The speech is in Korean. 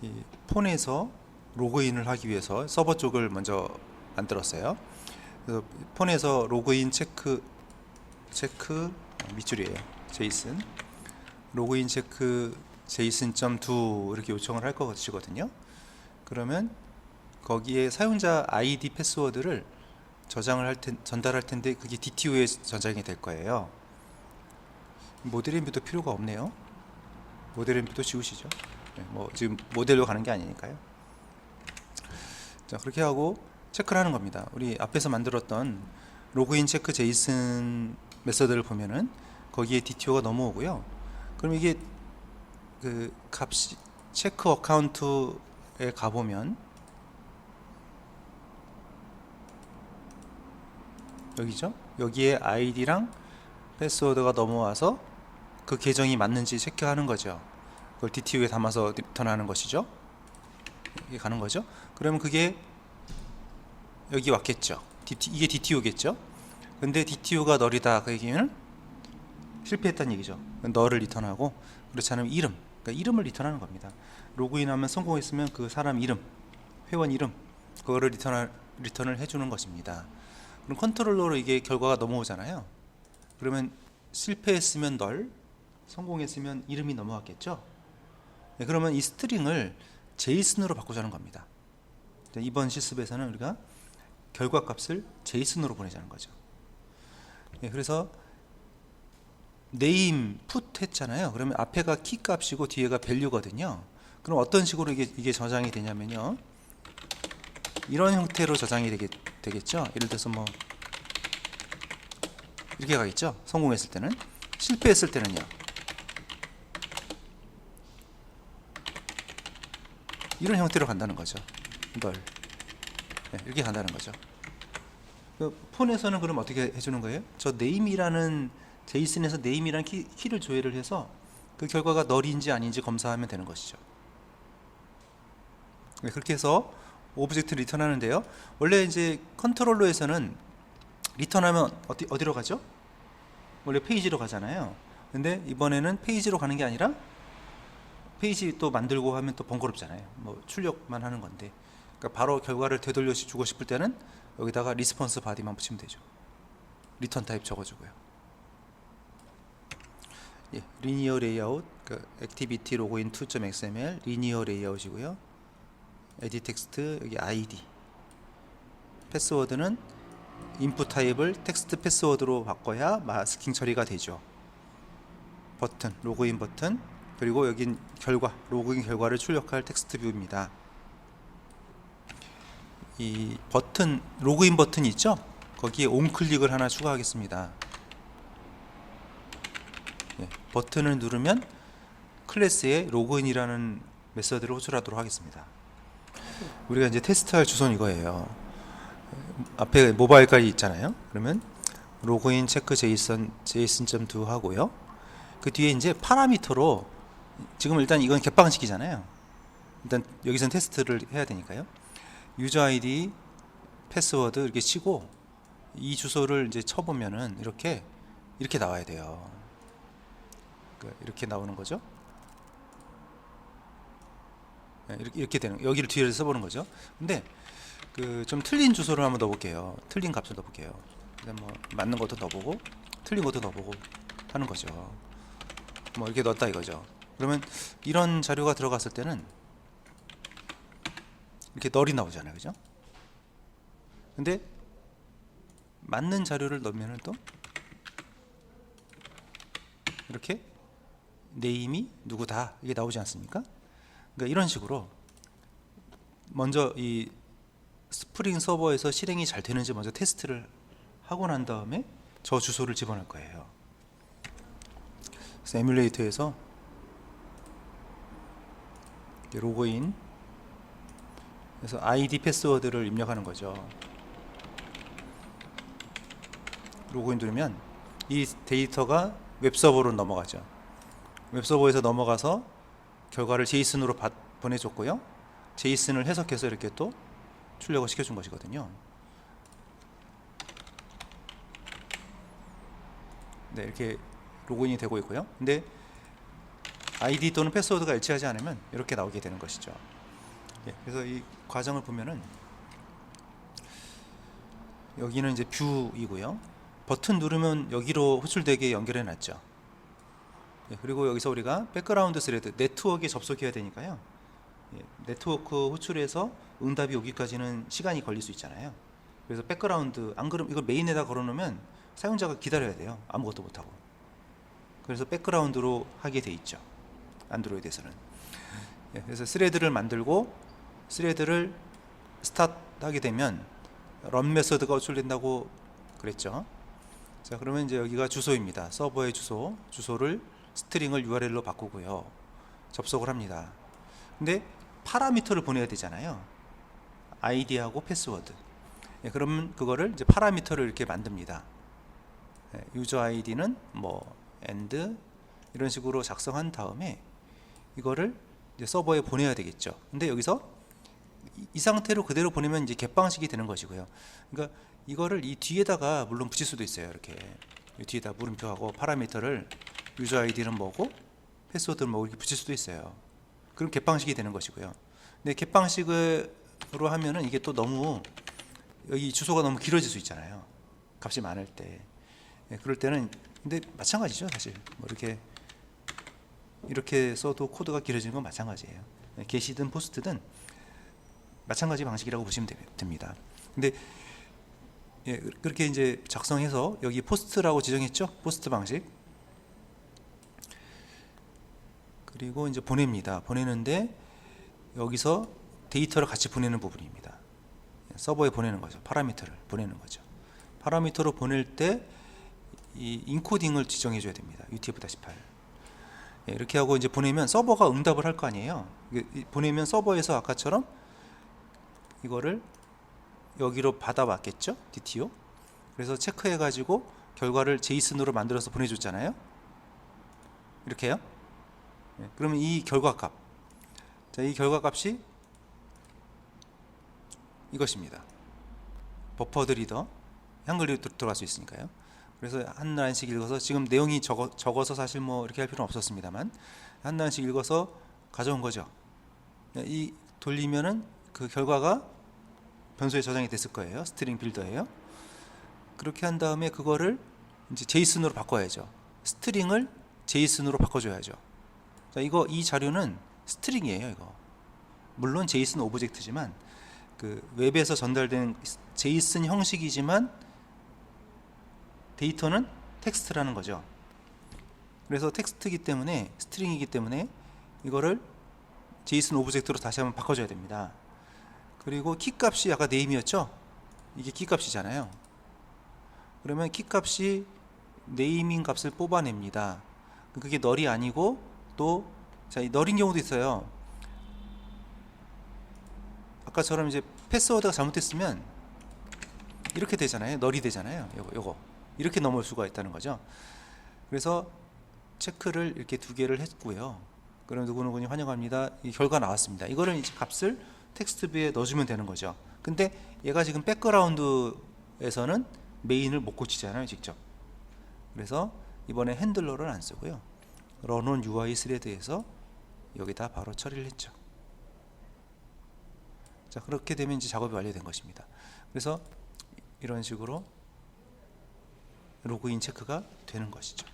이 폰에서 로그인을 하기 위해서 서버 쪽을 먼저 만들었어요. 그래서 폰에서 로그인 체크 밑줄이에요. 제이슨 로그인 체크 제이슨.do 이렇게 요청을 할 것이거든요. 그러면 거기에 사용자 아이디 패스워드를 전달할 텐데 그게 DTO에 저장이 될 거예요. 모델 뷰도 필요가 없네요. 모델 뷰도 지우시죠. 네, 뭐 지금 모델로 가는 게 아니니까요. 자, 그렇게 하고 체크를 하는 겁니다. 우리 앞에서 만들었던 로그인 체크 제이슨 메서드를 보면은 거기에 DTO가 넘어오고요. 그럼 이게 그 값이 체크 어카운트에 가보면 여기죠. 여기에 아이디랑 패스워드가 넘어와서 그 계정이 맞는지 체크하는 거죠. 그걸 DTO에 담아서 리턴하는 것이죠. 이게 가는 거죠. 그러면 그게 여기 왔겠죠. 이게 DTO겠죠. 근데 DTO가 널이다 그 얘기는 실패했다는 얘기죠. 널을 리턴하고, 그렇지 않으면 이름, 그러니까 이름을 리턴하는 겁니다. 로그인하면 성공했으면 그 사람 이름, 회원 이름, 그거를 리턴을 해주는 것입니다. 그럼 컨트롤러로 이게 결과가 넘어오잖아요. 그러면 실패했으면 널, 성공했으면 이름이 넘어왔겠죠. 네, 그러면 이 스트링을 제이슨으로 바꾸자는 겁니다. 이번 실습에서는 우리가 결과 값을 제이슨으로 보내자는 거죠. 네, 그래서 name put 했잖아요. 그러면 앞에가 키 값이고 뒤에가 value거든요. 그럼 어떤 식으로 이게 저장이 되냐면요, 이런 형태로 저장이 되겠죠. 예를 들어서 뭐 이렇게 가겠죠. 성공했을 때는. 실패했을 때는요, 이런 형태로 간다는 거죠. 널. 네, 이렇게 간다는 거죠. 그 폰에서는 그럼 어떻게 해주는 거예요? 저 name이라는, 제이슨에서 name이라는 키를 조회를 해서 그 결과가 널인지 아닌지 검사하면 되는 것이죠. 네, 그렇게 해서 오브젝트를 리턴하는데요. 원래 이제 컨트롤러에서는 리턴하면 어디로 가죠? 원래 페이지로 가잖아요. 근데 이번에는 페이지로 가는 게 아니라, 페이지 또 만들고 하면 또 번거롭잖아요. 뭐 출력만 하는 건데, 그러니까 바로 결과를 되돌려 주고 싶을 때는 여기다가 리스폰스 바디만 붙이면 되죠. 리턴 타입 적어주고요. 예, 리니어 레이아웃, 그 액티비티 로그인 2.xml 리니어 레이아웃이고요. 에디 텍스트, 여기 아이디, 패스워드는 인풋 타입을 텍스트 패스워드로 바꿔야 마스킹 처리가 되죠. 버튼, 로그인 버튼, 그리고 여긴 결과, 로그인 결과를 출력할 텍스트 뷰입니다. 이 버튼, 로그인 버튼이 있죠? 거기에 온 클릭을 하나 추가하겠습니다. 예, 버튼을 누르면 클래스에 로그인이라는 메서드를 호출하도록 하겠습니다. 우리가 이제 테스트할 주소는 이거예요. 앞에 모바일까지 있잖아요. 그러면 로그인 체크 제이슨.do 하고요. 그 뒤에 이제 파라미터로, 지금 일단 이건 객방식이잖아요. 일단 여기선 테스트를 해야 되니까요. 유저 아이디, 패스워드 이렇게 치고 이 주소를 이제 쳐보면은 이렇게 나와야 돼요. 이렇게 나오는 거죠. 이렇게 되는, 여기를 뒤에 써보는 거죠. 근데 그 좀 틀린 주소를 한번 넣어볼게요. 틀린 값을 넣어볼게요. 뭐 맞는 것도 넣어보고 틀린 것도 넣어보고 하는 거죠. 뭐 이렇게 넣었다 이거죠. 그러면 이런 자료가 들어갔을 때는 이렇게 널이 나오잖아요, 그죠? 근데 맞는 자료를 넣으면 또 이렇게 네임이 누구다 이게 나오지 않습니까? 그러니까 이런 식으로 먼저 이 스프링 서버에서 실행이 잘 되는지 먼저 테스트를 하고 난 다음에 저 주소를 집어넣을 거예요. 그래서 에뮬레이터에서 로그인, 그래서 아이디 패스워드를 입력하는 거죠. 로그인 누르면 이 데이터가 웹서버로 넘어가죠. 웹서버에서 넘어가서 결과를 제이슨으로 보내줬고요. 제이슨을 해석해서 이렇게 또 출력을 시켜준 것이거든요. 네, 이렇게 로그인이 되고 있고요. 근데 아이디 또는 패스워드가 일치하지 않으면 이렇게 나오게 되는 것이죠. 예, 그래서 이 과정을 보면은 여기는 이제 뷰이고요. 버튼 누르면 여기로 호출되게 연결해 놨죠. 예, 그리고 여기서 우리가 백그라운드 스레드 네트워크에 접속해야 되니까요. 예, 네트워크 호출해서 응답이 오기까지는 시간이 걸릴 수 있잖아요. 그래서 백그라운드, 안 그러면 이걸 메인에다 걸어놓으면 사용자가 기다려야 돼요. 아무것도 못하고. 그래서 백그라운드로 하게 돼 있죠. 안드로이드에서는. 예, 그래서 스레드를 만들고 스레드를 스타트 하게 되면 런 메서드가 호출된다고 그랬죠. 자, 그러면 이제 여기가 주소입니다. 서버의 주소를 스트링을 URL로 바꾸고요. 접속을 합니다. 근데 파라미터를 보내야 되잖아요. 아이디하고 패스워드. 예, 그러면 그거를 이제 파라미터를 이렇게 만듭니다. 예, 유저 아이디는 뭐 and 이런 식으로 작성한 다음에 이거를 이제 서버에 보내야 되겠죠. 근데 여기서 이 상태로 그대로 보내면 이제 겟방식이 되는 것이고요. 그러니까 이거를 이 뒤에다가 물론 붙일 수도 있어요. 이렇게 이 뒤에다 물음표하고 파라미터를 유저 아이디는 뭐고 패스워드는 뭐고 이렇게 붙일 수도 있어요. 그럼 겟방식이 되는 것이고요. 근데 겟방식으로 하면은 이게 또 너무 여기 주소가 너무 길어질 수 있잖아요. 값이 많을 때. 예, 그럴 때는 근데 마찬가지죠, 사실. 뭐 이렇게 써도 코드가 길어지는 건 마찬가지예요. 예, 게시든 포스트든 마찬가지 방식이라고 보시면 됩니다. 근데 예, 그렇게 이제 작성해서 여기 포스트라고 지정했죠? 포스트 방식. 그리고 이제 보냅니다. 보내는데 여기서 데이터를 같이 보내는 부분입니다. 서버에 보내는 거죠. 파라미터를 보내는 거죠. 파라미터로 보낼 때 이 인코딩을 지정해 줘야 됩니다. UTF-8. 예, 이렇게 하고 이제 보내면 서버가 응답을 할 거 아니에요. 보내면 서버에서 아까처럼 이거를 여기로 받아왔겠죠? DTO. 그래서 체크해 가지고 결과를 제이슨으로 만들어서 보내줬잖아요. 이렇게요. 예, 그러면 이 결과값, 자, 이 결과값이 이것입니다. 버퍼드 리더, 한글로 들어갈 수 있으니까요. 그래서 한 라인씩 읽어서, 지금 내용이 적어서 사실 뭐 이렇게 할 필요는 없었습니다만 한 라인씩 읽어서 가져온 거죠. 이 돌리면은 그 결과가 변수에 저장이 됐을 거예요. 스트링 빌더예요. 그렇게 한 다음에 그거를 이제 제이슨으로 바꿔야죠. 스트링을 제이슨으로 바꿔줘야죠. 자, 이 자료는 스트링이에요. 이거 물론 제이슨 오브젝트지만 그 웹에서 전달된 제이슨 형식이지만 데이터는 텍스트라는 거죠. 그래서 텍스트이기 때문에, 스트링이기 때문에 이거를 제이슨 오브젝트로 다시 한번 바꿔줘야 됩니다. 그리고 키값이 아까 네임이었죠? 이게 키값이잖아요. 그러면 키값이 네이밍 값을 뽑아냅니다. 그게 널이 아니고 또, 자, 이 널인 경우도 있어요. 아까처럼 이제 패스워드가 잘못됐으면 이렇게 되잖아요. 널이 되잖아요. 요거 이렇게 넘을 수가 있다는 거죠. 그래서 체크를 이렇게 두 개를 했고요. 그럼 누구누구니 환영합니다. 이 결과 나왔습니다. 이거를 이제 값을 텍스트뷰에 넣어주면 되는 거죠. 근데 얘가 지금 백그라운드에서는 메인을 못 고치잖아요, 직접. 그래서 이번에 핸들러를 안 쓰고요. run UI 스레드에서 여기다 바로 처리를 했죠. 자, 그렇게 되면 이제 작업이 완료된 것입니다. 그래서 이런 식으로 로그인 체크가 되는 것이죠.